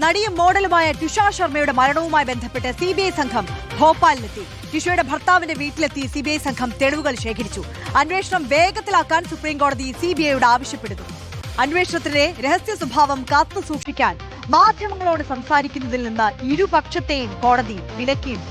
നടിയും മോഡലുമായ ടിഷ ശർമ്മയുടെ മരണവുമായി ബന്ധപ്പെട്ട് CBI സംഘം ഭോപ്പാലിലെത്തി. ടിഷയുടെ ഭർത്താവിന്റെ വീട്ടിലെത്തി CBI സംഘം തെളിവുകൾ ശേഖരിച്ചു. അന്വേഷണം വേഗത്തിലാക്കാൻ സുപ്രീംകോടതി CBIയോട് ആവശ്യപ്പെടുന്നു. അന്വേഷണത്തിന്റെ രഹസ്യ സ്വഭാവം കാത്തു സൂക്ഷിക്കാൻ മാധ്യമങ്ങളോട് സംസാരിക്കുന്നതിൽ നിന്ന് ഇരുപക്ഷത്തെയും കോടതി വിലക്കിയിരുന്നു.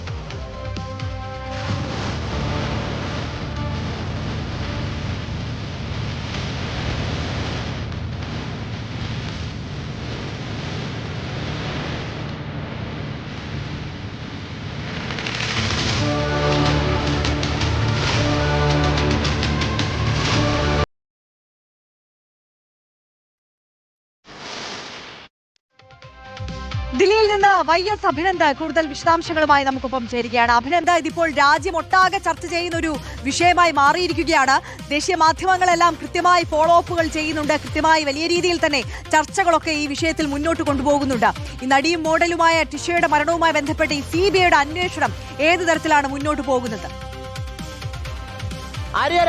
ദില്ലിയിൽ നിന്ന് YS അഭിനന്ദ് കൂടുതൽ വിശദാംശങ്ങളുമായി നമുക്കൊപ്പം ചേരുകയാണ്. അഭിനന്ദ്, ഇതിപ്പോൾ രാജ്യമൊട്ടാകെ ചർച്ച ചെയ്യുന്ന ഒരു വിഷയമായി മാറിയിരിക്കുകയാണ്. ദേശീയ മാധ്യമങ്ങളെല്ലാം കൃത്യമായി ഫോളോ അപ്പുകൾ ചെയ്യുന്നുണ്ട്. കൃത്യമായി വലിയ രീതിയിൽ തന്നെ ചർച്ചകളൊക്കെ ഈ വിഷയത്തിൽ മുന്നോട്ട് കൊണ്ടുപോകുന്നുണ്ട്. ഈ നടിയും മോഡലുമായ ടിഷയുടെ മരണവുമായി ബന്ധപ്പെട്ട് ഈ CBIയുടെ അന്വേഷണം ഏത് തരത്തിലാണ് മുന്നോട്ട് പോകുന്നത്?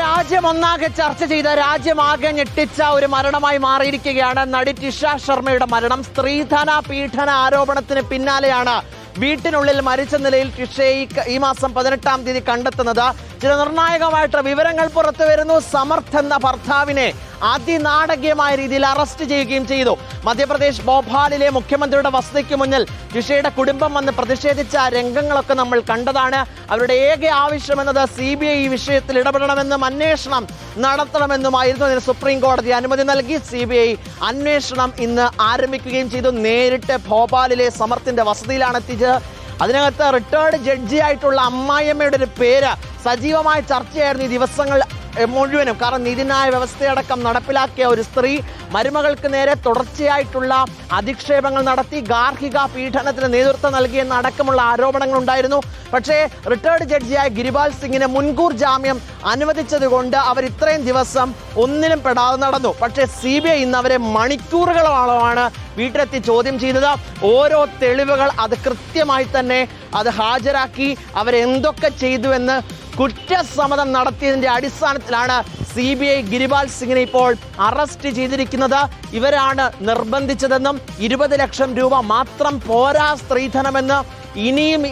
രാജ്യമൊന്നാകെ ചർച്ച ചെയ്ത, രാജ്യമാകെ ഞെട്ടിച്ച ഒരു മരണമായി മാറിയിരിക്കുകയാണ് നടി ടിഷ ശർമ്മയുടെ മരണം. സ്ത്രീധന പീഡന ആരോപണത്തിന് പിന്നാലെയാണ് വീട്ടിനുള്ളിൽ മരിച്ച നിലയിൽ ടിഷയെ ഈ മാസം 18-ാം തീയതി കണ്ടെത്തുന്നത്. ചില നിർണായകമായിട്ട് വിവരങ്ങൾ പുറത്തു വരുന്നു. സമർത്ഥ് എന്ന ഭർത്താവിനെ അതിനാടകീയമായ രീതിയിൽ അറസ്റ്റ് ചെയ്യുകയും ചെയ്തു. മധ്യപ്രദേശ് ഭോപ്പാലിലെ മുഖ്യമന്ത്രിയുടെ വസതിക്ക് മുന്നിൽ ടിഷയുടെ കുടുംബം വന്ന് പ്രതിഷേധിച്ച രംഗങ്ങളൊക്കെ നമ്മൾ കണ്ടതാണ്. അവരുടെ ഏക ആവശ്യം എന്നത് CBI ഈ വിഷയത്തിൽ ഇടപെടണമെന്നും അന്വേഷണം നടത്തണമെന്നുമായിരുന്നു. ഇതിന് സുപ്രീം കോടതി അനുമതി നൽകി. CBI അന്വേഷണം ഇന്ന് ആരംഭിക്കുകയും ചെയ്തു. നേരിട്ട് ഭോപ്പാലിലെ സമർത്ഥിന്റെ വസതിയിലാണ് എത്തിച്ചത്. അതിനകത്ത് റിട്ടയർഡ് ജഡ്ജിയായിട്ടുള്ള അമ്മായിയമ്മയുടെ ഒരു പേര് സജീവമായ ചർച്ചയായിരുന്നു ഈ ദിവസങ്ങൾ മുഴുവനും. കാരണം നീതിന്യായ വ്യവസ്ഥയടക്കം നടപ്പിലാക്കിയ ഒരു സ്ത്രീ മരുമകൾക്ക് നേരെ തുടർച്ചയായിട്ടുള്ള അധിക്ഷേപങ്ങൾ നടത്തി, ഗാർഹിക പീഡനത്തിന് നേതൃത്വം നൽകിയെന്ന അടക്കമുള്ള ആരോപണങ്ങൾ ഉണ്ടായിരുന്നു. പക്ഷേ റിട്ടയർഡ് ജഡ്ജിയായ ഗിരിപാൽ സിംഗിന് മുൻകൂർ ജാമ്യം അനുവദിച്ചതുകൊണ്ട് അവർ ഇത്രയും ദിവസം ഒന്നിലും പെടാതെ നടന്നു. പക്ഷേ CBI ഇന്ന് അവരെ മണിക്കൂറുകളോളമാണ് വീട്ടിലെത്തി ചോദ്യം ചെയ്തത്. ഓരോ തെളിവുകൾ അത് കൃത്യമായി തന്നെ അത് ഹാജരാക്കി അവരെന്തൊക്കെ ചെയ്തുവെന്ന് കുറ്റസമ്മതം നടത്തിയതിന്റെ അടിസ്ഥാനത്തിലാണ് CBI ഗിരിപാൽ സിംഗിനെ ഇപ്പോൾ അറസ്റ്റ് ചെയ്തിരിക്കുന്നത്. ഇവരാണ് നിർബന്ധിച്ചതെന്നും 20 ലക്ഷം രൂപ മാത്രം പോരാ സ്ത്രീധനമെന്ന്,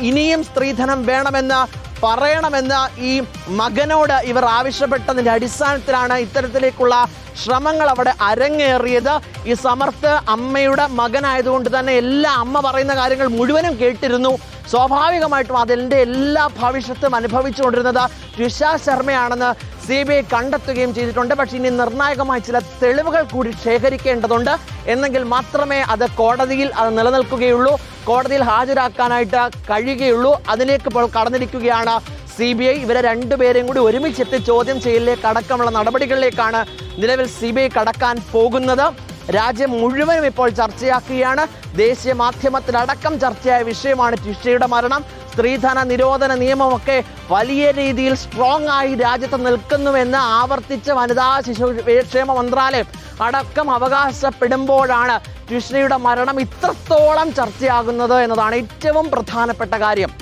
ഇനിയും സ്ത്രീധനം വേണമെന്ന് പറയണമെന്ന് ഈ മകനോട് ഇവർ ആവശ്യപ്പെട്ടതിന്റെ അടിസ്ഥാനത്തിലാണ് ഇത്തരത്തിലേക്കുള്ള ശ്രമങ്ങൾ അവിടെ അരങ്ങേറിയത്. ഈ സമർത്ഥ് അമ്മയുടെ മകനായതുകൊണ്ട് തന്നെ അമ്മ പറയുന്ന കാര്യങ്ങൾ മുഴുവനും കേട്ടിരുന്നു. സ്വാഭാവികമായിട്ടും അതിൻ്റെ എല്ലാ ഭവിഷ്യത്തും അനുഭവിച്ചുകൊണ്ടിരുന്നത് ടിഷ ശർമ്മയാണെന്ന് CBI കണ്ടെത്തുകയും ചെയ്തിട്ടുണ്ട്. പക്ഷേ ഇനി നിർണായകമായ ചില തെളിവുകൾ കൂടി ശേഖരിക്കേണ്ടതുണ്ട്. എന്നെങ്കിൽ മാത്രമേ അത് കോടതിയിൽ അത് നിലനിൽക്കുകയുള്ളൂ, കോടതിയിൽ ഹാജരാക്കാനായിട്ട് കഴിയുകയുള്ളൂ. അതിലേക്ക് ഇപ്പോൾ കടന്നിരിക്കുകയാണ് CBI. ഇവരെ രണ്ടുപേരെയും കൂടി ഒരുമിച്ചെത്തി ചോദ്യം ചെയ്യലിലേക്ക് അടക്കമുള്ള നടപടികളിലേക്കാണ് നിലവിൽ CBI കടക്കാൻ പോകുന്നത്. രാജ്യം മുഴുവനും ഇപ്പോൾ ചർച്ചയാക്കുകയാണ്. ദേശീയ മാധ്യമത്തിലടക്കം ചർച്ചയായ വിഷയമാണ് ടിഷയുടെ മരണം. സ്ത്രീധന നിരോധന നിയമമൊക്കെ വലിയ രീതിയിൽ സ്ട്രോങ് ആയി രാജ്യത്ത് നിൽക്കുന്നുവെന്ന് ആവർത്തിച്ച് വനിതാ ശിശുക്ഷേമ മന്ത്രാലയം അടക്കം അവകാശപ്പെടുമ്പോഴാണ് ടിഷയുടെ മരണം ഇത്രത്തോളം ചർച്ചയാകുന്നത് എന്നതാണ് ഏറ്റവും പ്രധാനപ്പെട്ട കാര്യം.